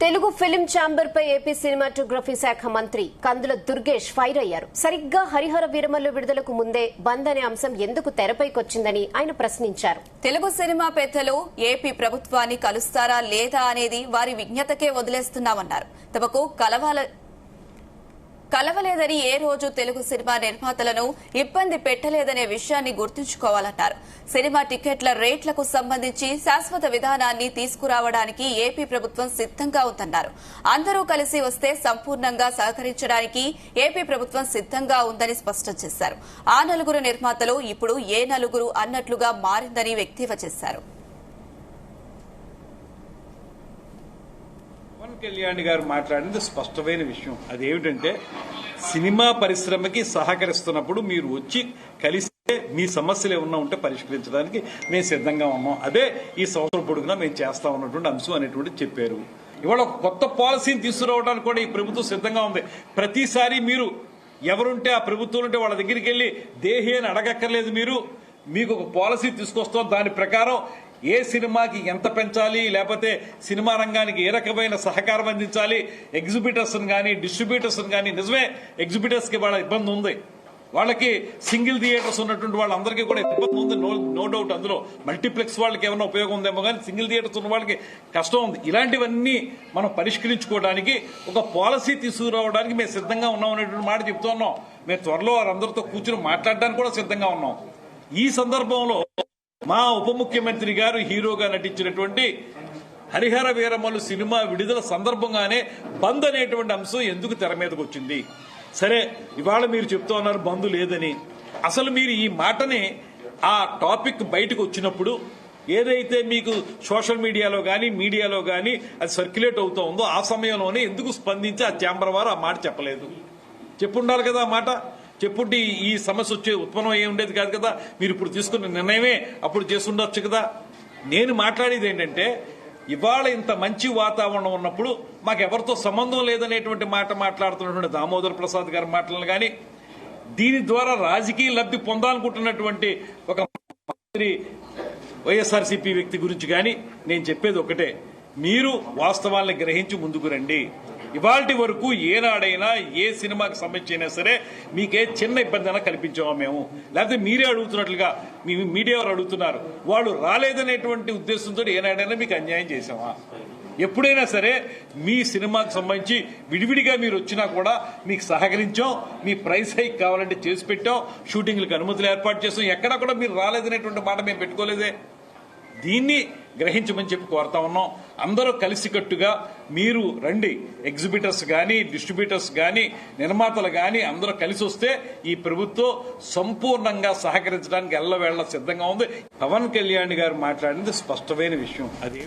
Telugu film chamber పై AP cinematography శాఖ మంత్రి కందుల Durgesh fire అయ్యారు. సరిగ్గా హరిహర వీరమల్లు విడుదలకు ముందే బంద్ అనే అంశం ఎందుకు తెరపైకొచ్చిందని ఆయన ప్రశ్నించారు. తెలుగు సినిమా పెద్దలు ఏపీ ప్రభుత్వాన్ని కలుస్తారా లేదా అనేది వారి విజ్ఞతకే వదిలేస్తున్నామన్నారు. తమకు కలవలేదని ఏ రోజు తెలుగు సినిమా నిర్మాతలను ఇబ్బంది పెట్టలేదనే విషయాన్ని గుర్తుంచుకోవాలన్నారు. సినిమా టికెట్ల రేట్లకు సంబంధించి శాశ్వత విధానాన్ని తీసుకురావడానికి ఏపీ ప్రభుత్వం సిద్దంగా ఉందన్నారు. అందరూ కలిసి వస్తే సంపూర్ణంగా సహకరించడానికి ఏపీ ప్రభుత్వం సిద్దంగా ఉందని స్పష్టం చేశారు. ఆ నలుగురు నిర్మాతలు ఇప్పుడు ఏ నలుగురు అన్నట్లుగా మారిందని వ్యక్తీవ చేశారు. పవన్ కళ్యాణ్ గారు మాట్లాడింది స్పష్టమైన విషయం. అదేమిటంటే సినిమా పరిశ్రమకి సహకరిస్తున్నప్పుడు మీరు వచ్చి కలిస్తే మీ సమస్యలు ఏమన్నా ఉంటే పరిష్కరించడానికి మేము సిద్ధంగా ఉన్నాం. అదే ఈ సంవత్సరం పొడుగునా మేము చేస్తా ఉన్నటువంటి అంశం అనేటువంటి చెప్పారు. ఇవాళ ఒక కొత్త పాలసీని తీసుకురావడానికి కూడా ఈ ప్రభుత్వం సిద్ధంగా ఉంది. ప్రతిసారి మీరు ఎవరుంటే ఆ ప్రభుత్వం ఉంటే వాళ్ళ దగ్గరికి వెళ్లి దేహి అని అడగక్కర్లేదు. మీకు ఒక పాలసీ తీసుకొస్తాం. దాని ప్రకారం ఏ సినిమాకి ఎంత పెంచాలి, లేకపోతే సినిమా రంగానికి ఏ రకమైన సహకారం అందించాలి, ఎగ్జిబిటర్స్ కానీ డిస్ట్రిబ్యూటర్స్ కానీ. నిజమే, ఎగ్జిబిటర్స్ కి వాళ్ళ ఇబ్బంది ఉంది. వాళ్ళకి సింగిల్ థియేటర్స్ ఉన్నటువంటి వాళ్ళందరికీ కూడా ఇబ్బంది ఉంది, నో డౌట్. అందులో మల్టీప్లెక్స్ వాళ్ళకి ఏమైనా ఉపయోగం ఉందేమో కానీ సింగిల్ థియేటర్స్ ఉన్న వాళ్ళకి కష్టం ఉంది. ఇలాంటివన్నీ మనం పరిష్కరించుకోవడానికి ఒక పాలసీ తీసుకురావడానికి మేము సిద్ధంగా ఉన్నాం అనేటువంటి మాట చెప్తూ ఉన్నాం. మేము త్వరలో వారందరితో కూర్చుని మాట్లాడడానికి కూడా సిద్ధంగా ఉన్నాం. ఈ సందర్భంలో మా ఉప ముఖ్యమంత్రి గారు హీరోగా నటించినటువంటి హరిహర వీరమల్లు సినిమా విడుదల సందర్భంగానే బంద్ అనేటువంటి అంశం ఎందుకు తెర మీదకి వచ్చింది? సరే, ఇవాళ మీరు చెప్తూ ఉన్నారు బంద్ లేదని. అసలు మీరు ఈ మాటని ఆ టాపిక్ బయటకు వచ్చినప్పుడు ఏదైతే మీకు సోషల్ మీడియాలో కానీ మీడియాలో కానీ అది సర్క్యులేట్ అవుతూ ఉందో ఆ సమయంలోనే ఎందుకు స్పందించి ఆ ఛాంబర్ వారు ఆ మాట చెప్పలేదు? చెప్పుండాలి కదా ఆ మాట. చెప్పుంటే ఈ సమస్య వచ్చే ఉత్పన్నం అయ్యి ఉండేది కాదు కదా. మీరు ఇప్పుడు తీసుకున్న నిర్ణయమే అప్పుడు చేస్తుండొచ్చు కదా. నేను మాట్లాడేది ఏంటంటే ఇవాళ ఇంత మంచి వాతావరణం ఉన్నప్పుడు మాకెవరితో సంబంధం లేదనేటువంటి మాట మాట్లాడుతున్నటువంటి దామోదర్ ప్రసాద్ గారి మాటలను కానీ, దీని ద్వారా రాజకీయ లబ్ధి పొందాలనుకుంటున్నటువంటి ఒక మంత్రి వైఎస్ఆర్సీపీ వ్యక్తి గురించి కానీ నేను చెప్పేది ఒకటే, మీరు వాస్తవాలను గ్రహించి ముందుకు రండి. ఇవాల్టి వరకు ఏనాడైనా ఏ సినిమాకి సంబంధించి అయినా సరే మీకే చిన్న ఇబ్బంది అయినా కల్పించామా మేము? లేకపోతే మీరే అడుగుతున్నట్లుగా మీ మీడియా వారు అడుగుతున్నారు, వాళ్ళు రాలేదనేటువంటి ఉద్దేశంతో ఏనాడైనా మీకు అన్యాయం చేశామా? ఎప్పుడైనా సరే మీ సినిమాకి సంబంధించి విడివిడిగా మీరు వచ్చినా కూడా మీకు సహకరించాం. మీ ప్రైస్ హైక్ కావాలంటే చేసి పెట్టాం, షూటింగ్లకు అనుమతులు ఏర్పాటు చేసాం. ఎక్కడా కూడా మీరు రాలేదనేటువంటి మాట మేము పెట్టుకోలేదే. దీన్ని గ్రహించమని చెప్పి కోరుతా ఉన్నాం. అందరూ కలిసికట్టుగా మీరు రండి. ఎగ్జిబిటర్స్ కానీ డిస్ట్రిబ్యూటర్స్ కానీ నిర్మాతలు కానీ అందరూ కలిసి వస్తే ఈ ప్రభుత్వం సంపూర్ణంగా సహకరించడానికి ఎల్లవేళ సిద్ధంగా ఉంది. పవన్ కళ్యాణ్ గారు మాట్లాడింది స్పష్టమైన విషయం. అది